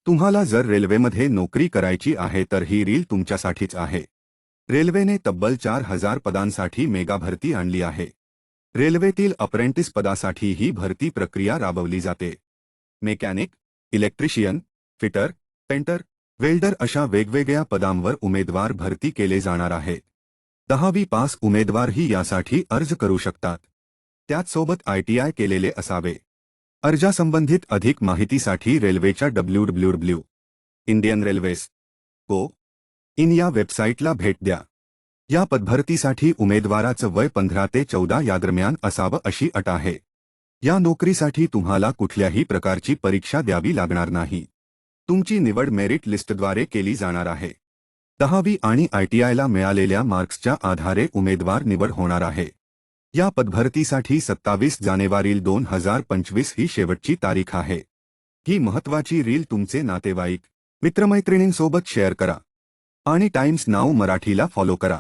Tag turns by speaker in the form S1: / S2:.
S1: तुम्हाला जर रेल्वेमध्ये नोकरी करायची आहे तर ही रील तुमच्यासाठीच आहे। रेल्वेने तब्बल 4,000 पदांसाठी मेगा भरती आणली आहे। रेल्वेतील अप्रेंटिस पदासाठी ही भरती प्रक्रिया राबवली जाते। Mechanic, electrician, fitter, painter, welder अशा वेगवेगळ्या पदांवर उमेदवार भरती केले जाणार आहेत। 10वी पास उमेदवारही यासाठी अर्ज करू शकतात। त्याचसोबत ITI केलेले असावे। अर्जासंबंधित अधिक माहितीसाठी रेल्वेच्या www. इंडियन रेल्वेज .in या वेबसाईटला भेट द्या। या पदभरतीसाठी उमेदवाराचं वय 15 ते 14 या दरम्यान असावं अशी अट आहे। या नोकरीसाठी तुम्हाला कुठल्याही प्रकारची परीक्षा द्यावी लागणार नाही। तुमची निवड मेरिट लिस्टद्वारे केली जाणार आहे। 10वी आणि ITIला मिळालेल्या मार्क्सच्या आधारे उमेदवार निवड होणार आहे। या पदभरतीसाठी 27 जानेवारी 2025 ही शेवटची तारीख आहे। ही महत्त्वाची रील तुमचे नातेवाईक, मित्रमैत्रिणींसोबत शेअर करा आणि टाइम्स नाऊ मराठीला फॉलो करा।